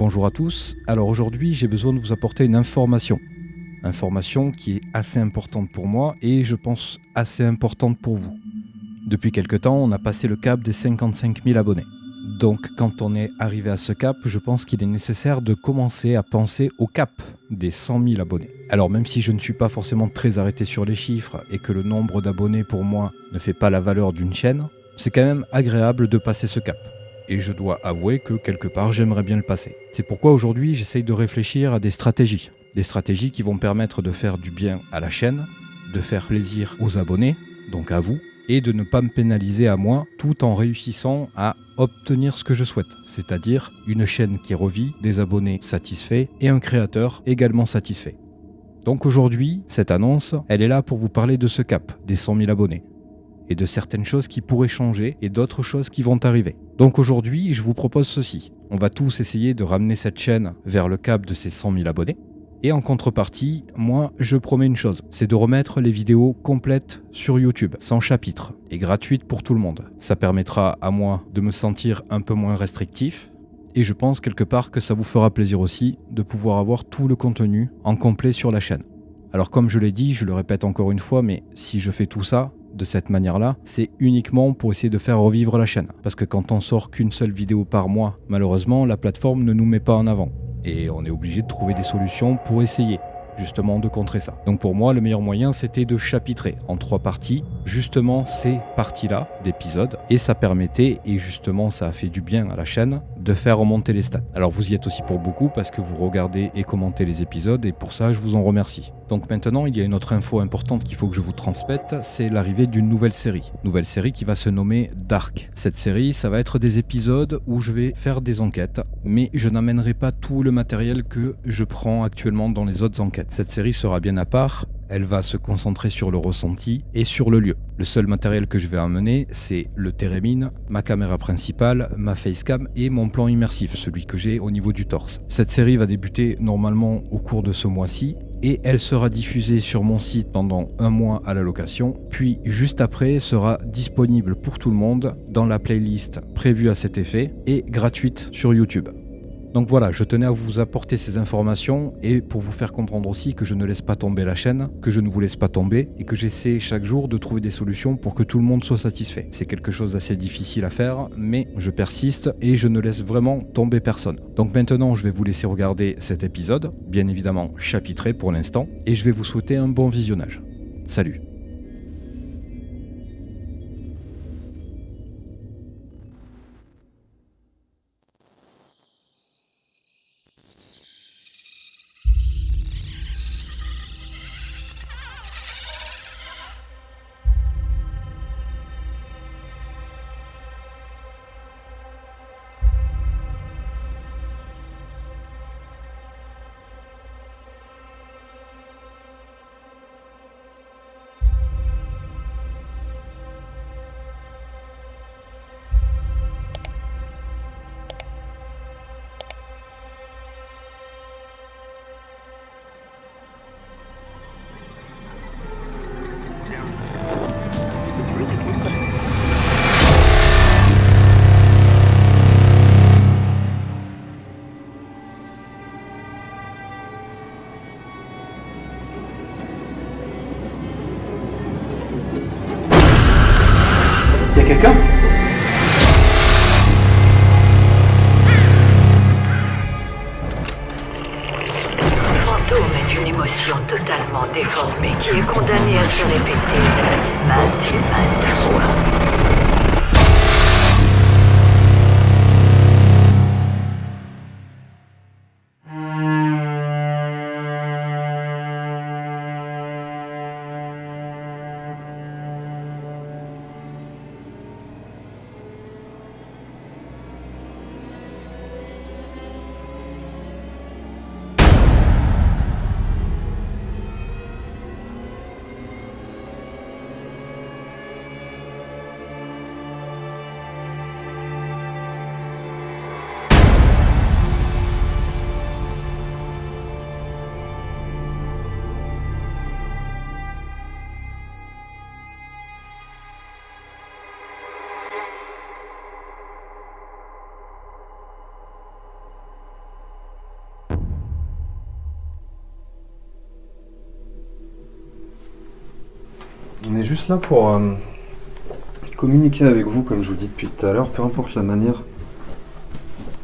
Bonjour à tous, alors aujourd'hui j'ai besoin de vous apporter une information. Information qui est assez importante pour moi et je pense assez importante pour vous. Depuis quelque temps, on a passé le cap des 55 000 abonnés. Donc quand on est arrivé à ce cap, je pense qu'il est nécessaire de commencer à penser au cap des 100 000 abonnés. Alors même si je ne suis pas forcément très arrêté sur les chiffres et que le nombre d'abonnés pour moi ne fait pas la valeur d'une chaîne, c'est quand même agréable de passer ce cap. Et je dois avouer que quelque part j'aimerais bien le passer. C'est pourquoi aujourd'hui j'essaye de réfléchir à des stratégies. Des stratégies qui vont permettre de faire du bien à la chaîne, de faire plaisir aux abonnés, donc à vous, et de ne pas me pénaliser à moi tout en réussissant à obtenir ce que je souhaite, c'est-à-dire une chaîne qui revit, des abonnés satisfaits et un créateur également satisfait. Donc aujourd'hui, cette annonce, elle est là pour vous parler de ce cap des 100 000 abonnés et de certaines choses qui pourraient changer et d'autres choses qui vont arriver. Donc aujourd'hui, je vous propose ceci. On va tous essayer de ramener cette chaîne vers le cap de ces 100 000 abonnés. Et en contrepartie, moi, je promets une chose, c'est de remettre les vidéos complètes sur YouTube, sans chapitre, et gratuites pour tout le monde. Ça permettra à moi de me sentir un peu moins restrictif, et je pense quelque part que ça vous fera plaisir aussi de pouvoir avoir tout le contenu en complet sur la chaîne. Alors comme je l'ai dit, je le répète encore une fois, mais si je fais tout ça, de cette manière-là, c'est uniquement pour essayer de faire revivre la chaîne. Parce que quand on sort qu'une seule vidéo par mois, malheureusement, la plateforme ne nous met pas en avant. Et on est obligé de trouver des solutions pour essayer justement de contrer ça. Donc pour moi, le meilleur moyen, c'était de chapitrer en 3 parties, justement ces parties-là d'épisodes, et ça permettait, et justement ça a fait du bien à la chaîne, de faire remonter les stats. Alors vous y êtes aussi pour beaucoup parce que vous regardez et commentez les épisodes, et pour ça je vous en remercie. Donc maintenant, il y a une autre info importante qu'il faut que je vous transmette, c'est l'arrivée d'une nouvelle série. Nouvelle série qui va se nommer Dark. Cette série, ça va être des épisodes où je vais faire des enquêtes, mais je n'amènerai pas tout le matériel que je prends actuellement dans les autres enquêtes. Cette série sera bien à part, elle va se concentrer sur le ressenti et sur le lieu. Le seul matériel que je vais emmener, c'est le térémine, ma caméra principale, ma facecam et mon plan immersif, celui que j'ai au niveau du torse. Cette série va débuter normalement au cours de ce mois-ci et elle sera diffusée sur mon site pendant 1 mois à la location, puis juste après sera disponible pour tout le monde dans la playlist prévue à cet effet et gratuite sur YouTube. Donc voilà, je tenais à vous apporter ces informations et pour vous faire comprendre aussi que je ne laisse pas tomber la chaîne, que je ne vous laisse pas tomber et que j'essaie chaque jour de trouver des solutions pour que tout le monde soit satisfait. C'est quelque chose d'assez difficile à faire, mais je persiste et je ne laisse vraiment tomber personne. Donc maintenant, je vais vous laisser regarder cet épisode, bien évidemment chapitré pour l'instant, et je vais vous souhaiter un bon visionnage. Salut! Y'a quelqu'un? Le fantôme est une émotion totalement déformée qui est condamnée à se répéter maintes et maintes fois. On est juste là pour communiquer avec vous, comme je vous dis depuis tout à l'heure, peu importe la manière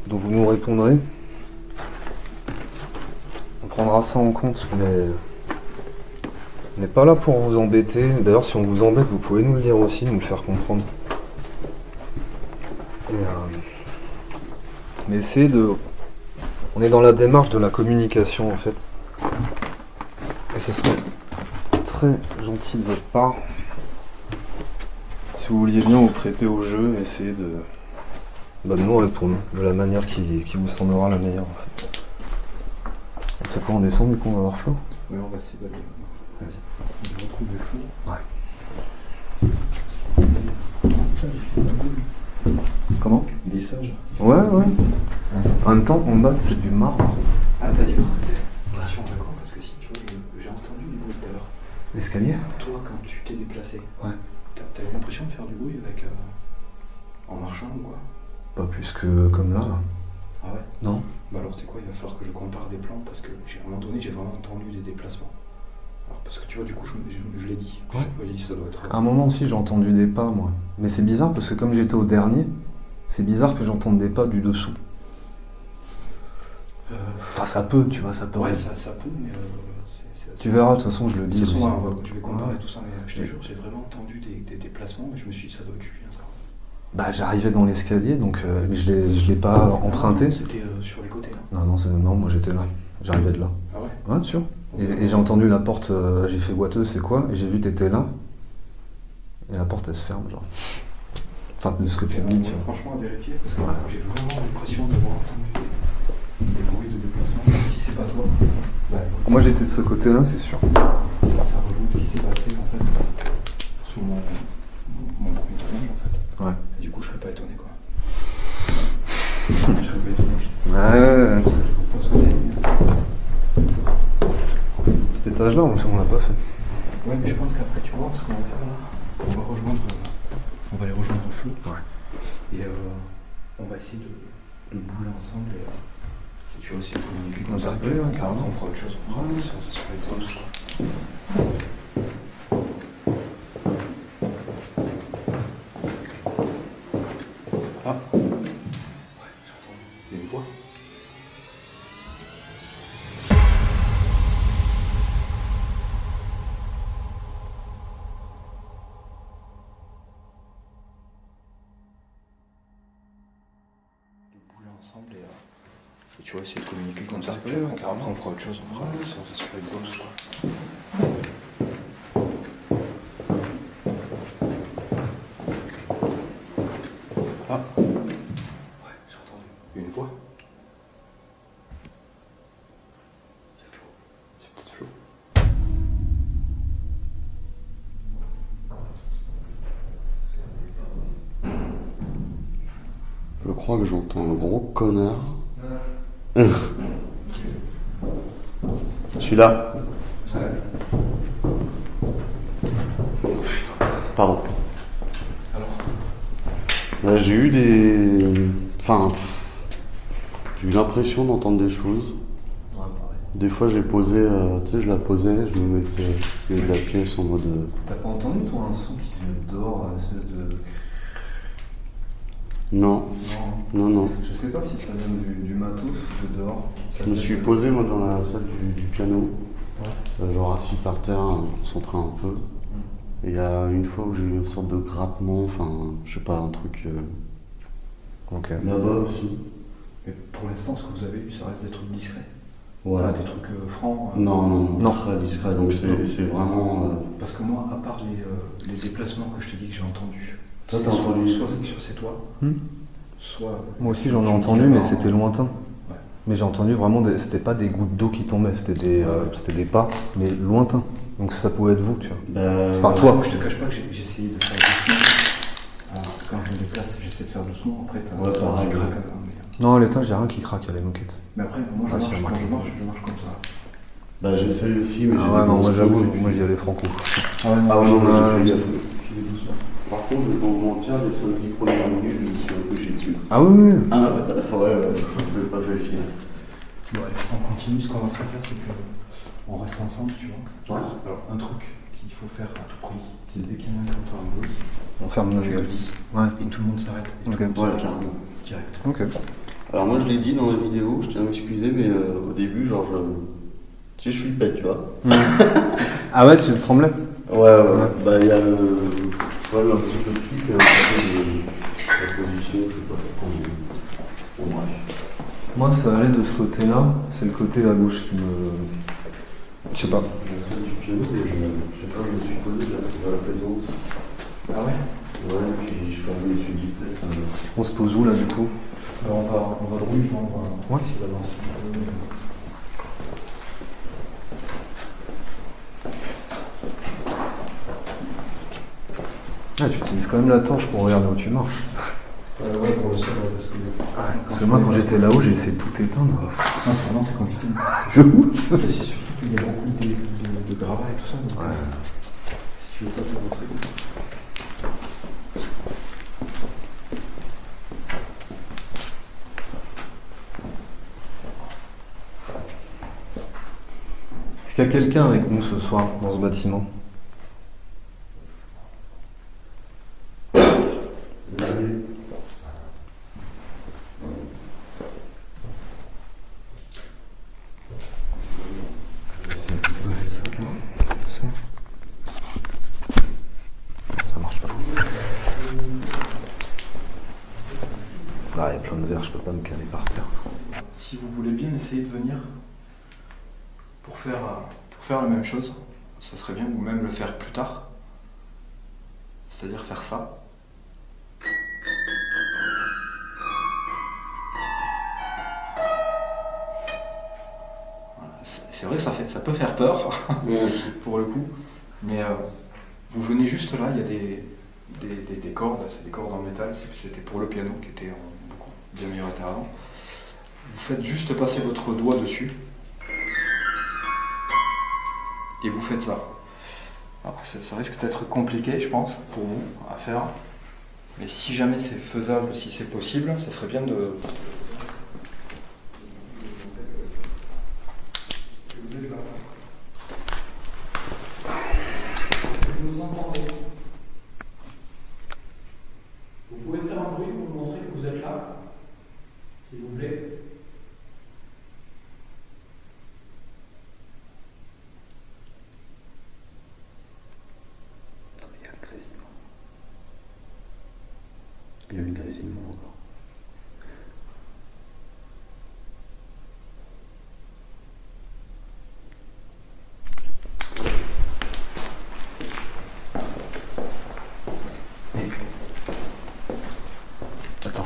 dont vous nous répondrez. On prendra ça en compte, mais on n'est pas là pour vous embêter. D'ailleurs, si on vous embête, vous pouvez nous le dire aussi, nous le faire comprendre. Mais essayez de... On est dans la démarche de la communication, en fait. Et ce serait très gentil de votre part. Si vous vouliez bien vous prêter au jeu, essayez de nous répondre de la manière qui vous semblera la meilleure, en fait. On fait quoi, on descend du coup, on va voir Flo? Oui, on va essayer d'aller. Vas-y. On retrouve Flo. Ouais. Ça, j'ai fait la boule. Comment? Il est sage. Ouais. En même temps, en bas, c'est du marbre. Ah, d'ailleurs, question d'accord, parce que si tu vois, j'ai entendu du bruit tout à l'heure. L'escalier? Toi, quand tu t'es déplacé, Ouais. t'as eu l'impression de faire du bruit avec. En marchant ou quoi? Pas plus que comme là. Ah ouais? Non. Bah alors, c'est quoi? Il va falloir que je compare des plans parce que, à un moment donné, j'ai vraiment entendu des déplacements. Alors, parce que tu vois, du coup, je l'ai dit. Ouais. Je l'ai dit, ça doit être. À un moment aussi, j'ai entendu des pas, moi. Mais c'est bizarre parce que comme j'étais au dernier, c'est bizarre que j'entende des pas du dessous. Enfin, ça peut, tu vois, ça peut. Ouais, ça peut, mais. Tu verras, de toute façon, je le dis De toute aussi. façon, je vais comparer tout ça, mais je te jure, j'ai vraiment entendu des déplacements et je me suis dit, ça doit être Julien, ça. Bah, j'arrivais dans l'escalier, donc je l'ai pas emprunté. C'était sur les côtés, là. Non, moi j'étais là. J'arrivais de là. Ah ouais? Ouais, sûr. Et j'ai entendu la porte, j'ai fait boiteux, c'est quoi? Et j'ai vu t'étais là. Et la porte, elle se ferme, genre. Enfin, de ce que tu me dis, tu vois. Franchement, à vérifier, parce que j'ai vraiment l'impression d'avoir entendu des bruits de déplacement, même si c'est pas toi. Bah, Moi j'étais de ce côté-là, c'est sûr. ça rejoint ce qui s'est passé, en fait, sous mon premier tournage, en fait. Ouais. Et du coup, je serais pas étonné, quoi. Je serais pas étonné. Ouais. Je pense que c'est mieux. Cet étage-là, on l'a pas fait. Ouais, mais je pense qu'après, tu vois, ce qu'on va faire là, on va aller rejoindre Flo. Ouais. Et on va essayer de bouler ensemble et tu vas aussi communiquer comme On ça. t'a appelé, ouais, carrément. On fera autre chose. Ouais, ça serait exemple. Ah. Ouais, j'entends. Il y a une voix. Ensemble et tu vas essayer de communiquer comme ça. Après, on fera autre chose. On fera ça se fait une pause, quoi. Ah. Ouais, j'ai entendu. Une voix. C'est Flo. C'est peut-être Flo. Je crois que j'entends un gros connard. Je suis là. Pardon. Alors, Là, j'ai eu des... Enfin... J'ai eu l'impression d'entendre des choses. ouais, pareil. Des fois, j'ai posé... tu sais, je la posais, je me mettais au milieu de la pièce en mode... T'as pas entendu, toi, un son qui venait de dehors, une espèce de... Non, non. Je sais pas si ça vient du matos ou de dehors. Je me suis posé, moi, dans la salle du piano. Genre assis par terre, concentré un peu. Et il y a une fois où j'ai eu une sorte de grattement, enfin, je sais pas, un truc... Ok. Là-bas aussi. Mais pour l'instant, ce que vous avez eu, ça reste des trucs discrets. Ouais. Pas des trucs francs. Non, très discret, donc c'est vraiment... Parce que moi, à part les déplacements que je te dis que j'ai entendus, Toi, t'as entendu soit c'est toi, soit... Moi aussi j'en ai entendu, mais c'était lointain. Ouais. Mais j'ai entendu vraiment, c'était pas des gouttes d'eau qui tombaient, c'était des pas, mais lointains. Donc ça pouvait être vous, tu vois. Enfin toi. Je te cache pas que j'ai essayé de faire doucement. Alors, quand je me déplace, j'essaie de faire doucement. Après, t'as Ouais, pareil, qui craque. ouais. Non, à l'étage, j'ai rien qui craque à la moquette. Mais après, moi, Ah, si, quand remarque. je marche comme ça. Bah j'essaye aussi, mais Ah j'ai ouais, des non, moi grosses j'avoue, pauses. moi j'y allais franco. Ah ouais, Ah ouais, non, Ouais. j'ai fait gaffe. J'y vais doucement. Par contre, je vais pas vous mentir, les 5-10 premières minutes, je me suis un peu chié dessus. Ah oui, oui. Ah ouais, je vais pas vérifier. Ouais, on continue. Ce qu'on va faire là, c'est qu'on reste ensemble, tu vois. Ouais. Alors, un truc qu'il faut faire à tout prix, c'est dès qu'il y en a un qui entend un bruit, On ferme nos tu le gueules. dis. Ouais. Et tout le monde s'arrête. Et Ok. tout le monde Ouais, s'arrête carrément. direct. Ok. Alors moi je l'ai dit dans la vidéo, je tiens à m'excuser, mais au début, genre tu sais, je flippais, tu vois. Ah ouais, tu tremblais? Ouais. Bah il y a un petit peu de flip et un petit peu de la position, je sais pas trop. Bon bref. Moi, ça allait de ce côté-là. C'est le côté à gauche qui me... Je sais pas. La salle du piano, je sais pas, je me suis posé, j'ai trouvé apaisante. Ah ouais? Ouais, puis je sais pas, je me suis dit peut-être... On se pose où là du coup? Alors on va droit, on va Ouais. essayer d'avancer un peu. Ah, tu utilises quand même la torche pour regarder où tu marches. Ouais, pour le sol, ouais, parce que. Parce que moi, quand j'étais là-haut, j'ai essayé de tout éteindre. Non, c'est vraiment c'est compliqué. Je ouf. Et c'est surtout qu'il y a beaucoup de gravats et tout ça. Donc, Ouais. si tu veux pas te montrer. Est-ce qu'il y a quelqu'un avec nous ce soir dans ce bâtiment? Ça marche pas. Ah, il y a plein de verres, je peux pas me caler par terre. Si vous voulez bien essayer de venir pour faire la même chose, ça serait bien, ou même le faire plus tard. C'est-à-dire faire ça. Voilà. C'est vrai, ça peut faire peur, pour le coup, mais vous venez juste là, il y a des cordes, c'est des cordes en métal, c'était pour le piano qui était en beaucoup bien meilleur état avant. Vous faites juste passer votre doigt dessus et vous faites ça. Alors, ça risque d'être compliqué, je pense, pour vous à faire, mais si jamais c'est faisable, si c'est possible, ça serait bien de... Vous entendez? Vous pouvez faire un bruit pour montrer que vous êtes là, s'il vous plaît. Il y a le grésillement. Il y a eu le grésillement encore. Attends.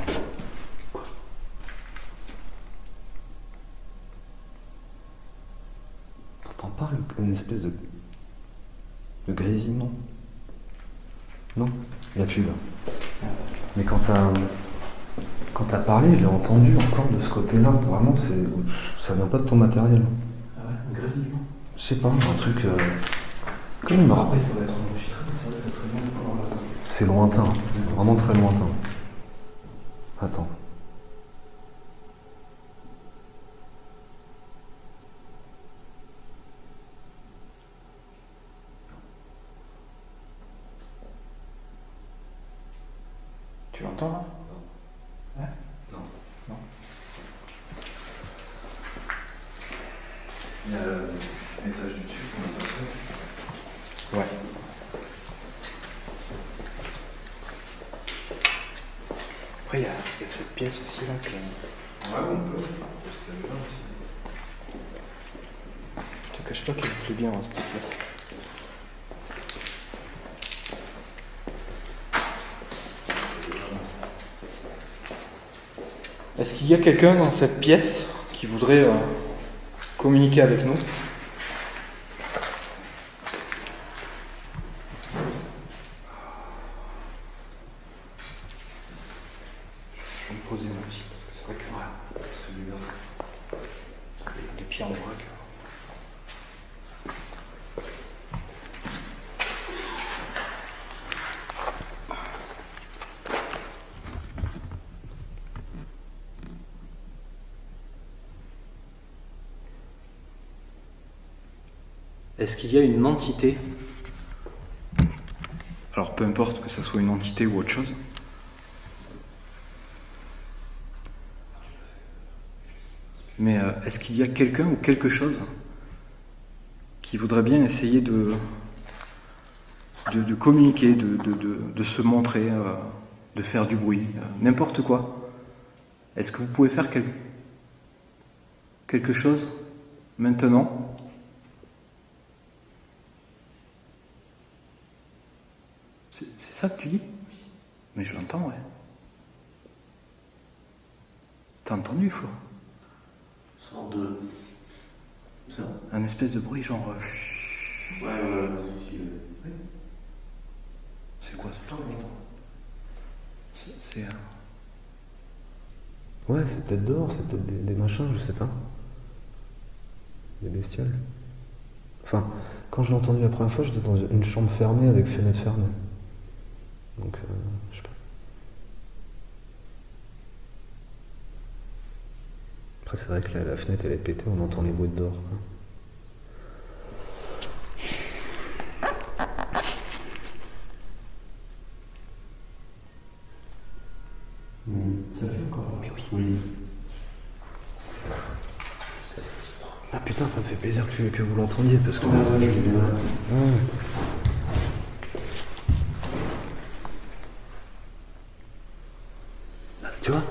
T'entends pas une espèce de grésillement? Non, il n'y a plus là. Mais quand t'as parlé, je l'ai entendu encore de ce côté-là. Vraiment, ça vient pas de ton matériel. Ah ouais, un grésillement. Je sais pas, un truc comme une Après, ça va être enregistré, mais c'est vrai que ça serait bien de pouvoir la... C'est lointain, c'est vraiment très lointain. Attends. Tu l'entends là? Ouais? Non. Il y a l'étage du dessus qu'on a pas fait. Ouais. Après, il y a cette pièce aussi là que... Ouais, on peut. Parce qu'il y avait là aussi. Je te cache pas qu'elle me plaît bien, hein, cette pièce. Est-ce qu'il y a quelqu'un dans cette pièce qui voudrait communiquer avec nous? Je vais me poser moi aussi, parce que c'est vrai que c'est du bien. Les pieds en vrac. Est-ce qu'il y a une entité Alors peu importe que ça soit une entité ou autre chose. Mais est-ce qu'il y a quelqu'un ou quelque chose qui voudrait bien essayer de communiquer, de se montrer, de faire du bruit, n'importe quoi? Est-ce que vous pouvez faire quelque chose maintenant? C'est ça que tu dis? Mais je l'entends, ouais. T'as entendu, Flo? Sorte de. Ça? Un espèce de bruit, genre. Ouais, si. Oui. C'est quoi ça? C'est. Ouais, c'est peut-être dehors, c'est peut-être des machins, je sais pas. Des bestioles. Enfin, quand je l'ai entendu la première fois, j'étais dans une chambre fermée avec fenêtre fermée. Donc, je sais pas. Après, c'est vrai que la fenêtre, elle est pétée, on entend les bruits de dehors, quoi. Ça le fait encore? Mais oui. Ah putain, ça me fait plaisir que vous l'entendiez parce que. Tu vois?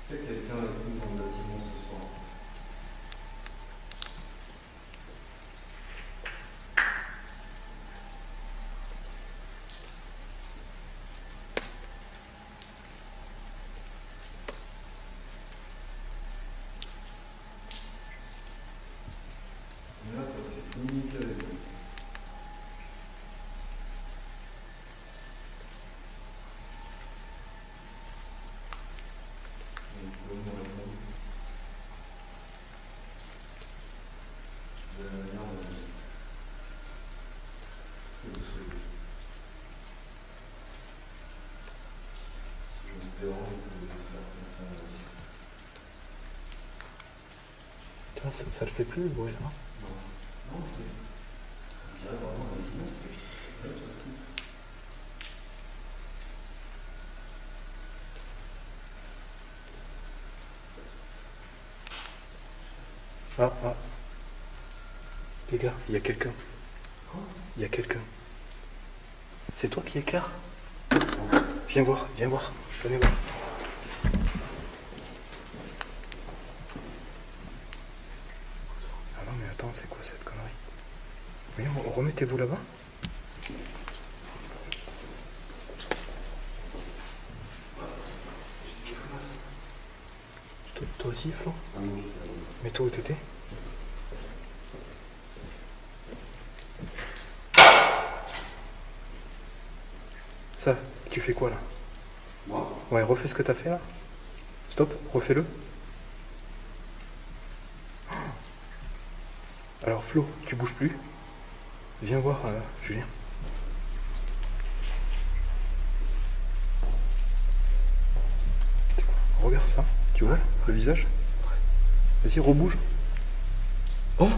Quelqu'un avec nous dans le bâtiment ce soir. Mais là, c'est communiquer avec nous. Ça le fait plus le bruit là? Non, c'est. On dirait vraiment un bâtiment, c'est. Ouais, ça se coupe. Ah. Les gars, il y a quelqu'un. Il y a quelqu'un. C'est toi qui éclaire? Viens voir. Venez voir. Ah non mais attends, c'est quoi cette connerie? Voyons, remettez-vous là-bas. Toi aussi, Flo? Mais toi où t'étais? Ça, tu fais quoi là? Moi? Ouais, refais ce que t'as fait là. Stop, refais-le. Alors Flo, tu bouges plus. Viens voir Julien. Regarde ça, tu vois le visage? Vas-y, rebouge. Oh!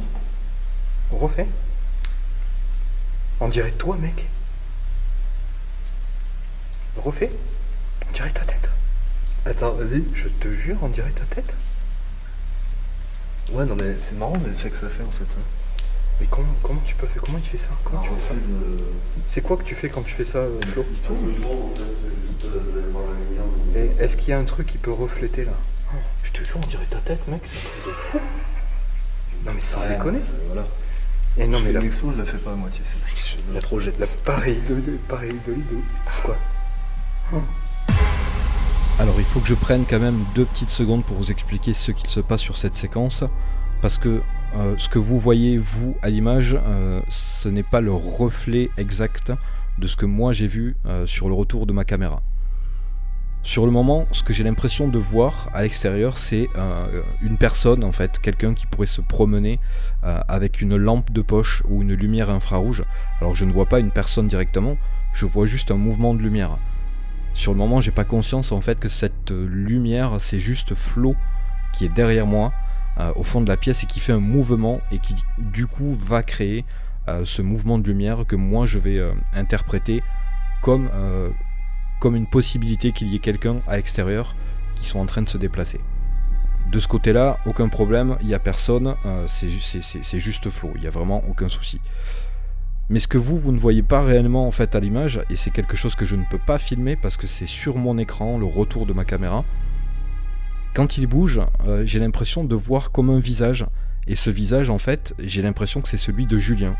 Refais. On dirait toi, mec. Refais. On dirait ta tête. Attends, vas-y. Je te jure, on dirait ta tête. Ouais, non, mais c'est marrant l'effet que ça fait en fait. Mais comment tu peux faire? Comment il fait ça? Comment tu fais ça? C'est quoi que tu fais quand tu fais ça, Flo? Et est-ce qu'il y a un truc qui peut refléter là? Je te jure, on dirait ta tête, mec, c'est un truc de fou. Non mais sans déconner. Voilà. Et non mais là, l'expo, je la fais pas à moitié, c'est vrai que je la projette. la pareille de l'idée. Quoi? Alors il faut que je prenne quand même 2 petites secondes pour vous expliquer ce qu'il se passe sur cette séquence, parce que ce que vous voyez vous à l'image, ce n'est pas le reflet exact de ce que moi j'ai vu sur le retour de ma caméra. Sur le moment, ce que j'ai l'impression de voir à l'extérieur, c'est une personne en fait, quelqu'un qui pourrait se promener avec une lampe de poche ou une lumière infrarouge. Alors je ne vois pas une personne directement, je vois juste un mouvement de lumière. Sur le moment, j'ai pas conscience en fait que cette lumière, c'est juste Flo qui est derrière moi, au fond de la pièce et qui fait un mouvement et qui du coup va créer ce mouvement de lumière que moi je vais interpréter comme une possibilité qu'il y ait quelqu'un à l'extérieur qui soit en train de se déplacer. De ce côté-là, aucun problème, il n'y a personne, c'est juste Flo, il n'y a vraiment aucun souci. Mais ce que vous ne voyez pas réellement en fait à l'image, et c'est quelque chose que je ne peux pas filmer parce que c'est sur mon écran, le retour de ma caméra, quand il bouge, j'ai l'impression de voir comme un visage, et ce visage en fait, j'ai l'impression que c'est celui de Julien.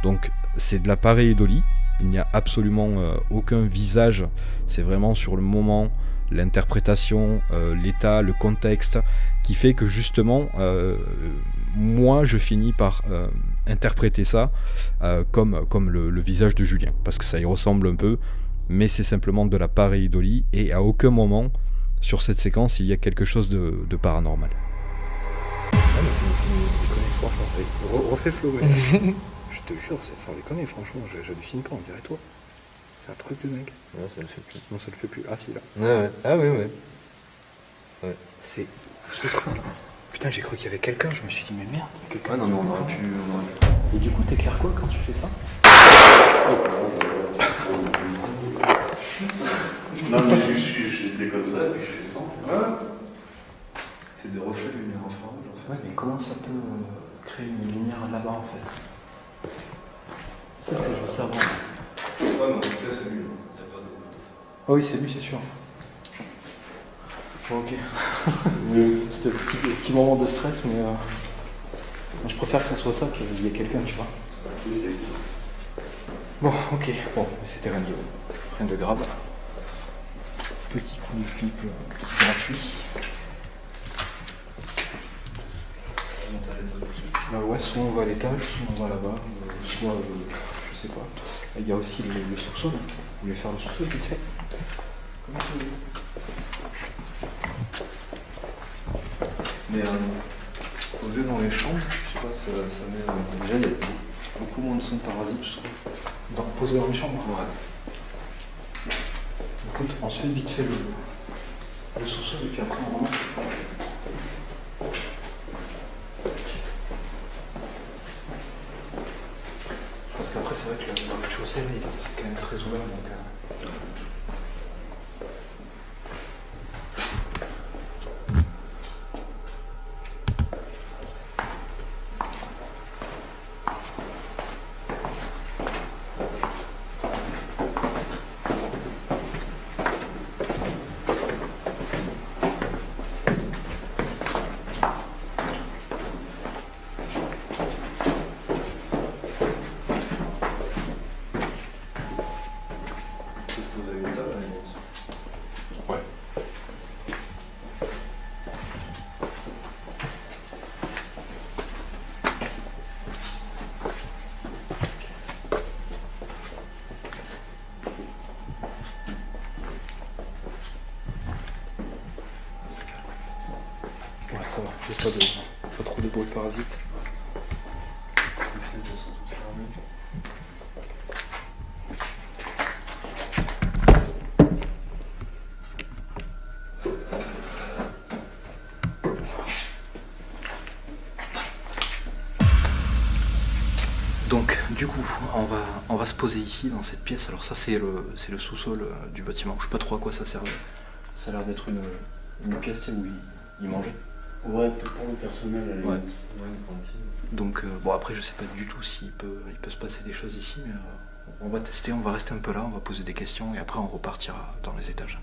Donc c'est de la pareidolie, il n'y a absolument aucun visage, c'est vraiment sur le moment, l'interprétation, l'état, le contexte, qui fait que justement, moi je finis par interpréter ça comme le visage de Julien, parce que ça y ressemble un peu, mais c'est simplement de la pareidolie, et à aucun moment sur cette séquence il y a quelque chose de paranormal. Ah mais c'est déconné, franchement. Refais Flo, ouais. Je te jure, c'est sans déconner, franchement, j'hallucine pas, on dirait toi. C'est un truc de dingue. Ouais, ça le fait plus. Non, ça le fait plus. Ah si, là. Ouais. Ah oui, ouais. Ouais. C'est ce truc. Putain, j'ai cru qu'il y avait quelqu'un, je me suis dit, mais merde, il y a quelqu'un. Ouais, non, mais on aurait pu. Et du coup, t'éclaires quoi quand tu fais ça? Non, mais j'étais comme ça, et puis je fais ça. Ouais. C'est des reflets de lumière infrarouge en fait. Ouais, mais comment ça peut créer une lumière là-bas en fait? C'est ce que je veux savoir. Je sais pas, mais en tout cas c'est lui. Ah oui, c'est lui, c'est sûr. Bon, ok. C'était un petit moment de stress, mais je préfère que ça soit ça qu'il y ait quelqu'un, tu vois. Bon, ok. Bon, mais c'était rien de grave. Petit coup de flip gratuit. Ouais, soit on va à l'étage, soit on va là-bas, soit je sais pas. Il y a aussi le sous-sol. Vous voulez faire le sous-sol vite fait? Comment tu veux? Mais poser dans les chambres, je sais pas, ça met. Déjà, il y a beaucoup moins de son parasite, je trouve. Donc, poser dans les chambres? Ouais. Écoute, ensuite, vite fait le sous-sol et puis après on remonte. Parce qu'après, c'est vrai que le rez-de-chaussée, c'est quand même très ouvert. Donc, ouais, ça va. J'ai pas trop de bruit de parasites. Les fenêtres sont toutes fermées. Donc, du coup, on va se poser ici, dans cette pièce. Alors ça, c'est le sous-sol du bâtiment. Je sais pas trop à quoi ça servait. Ça a l'air d'être une pièce où il mangeait. Ouais, peut-être pour le personnel à la limite. Ouais. Ouais, une cantine. Donc, bon, après, je sais pas du tout s'il peut se passer des choses ici, mais on va tester, on va rester un peu là, on va poser des questions et après, on repartira dans les étages.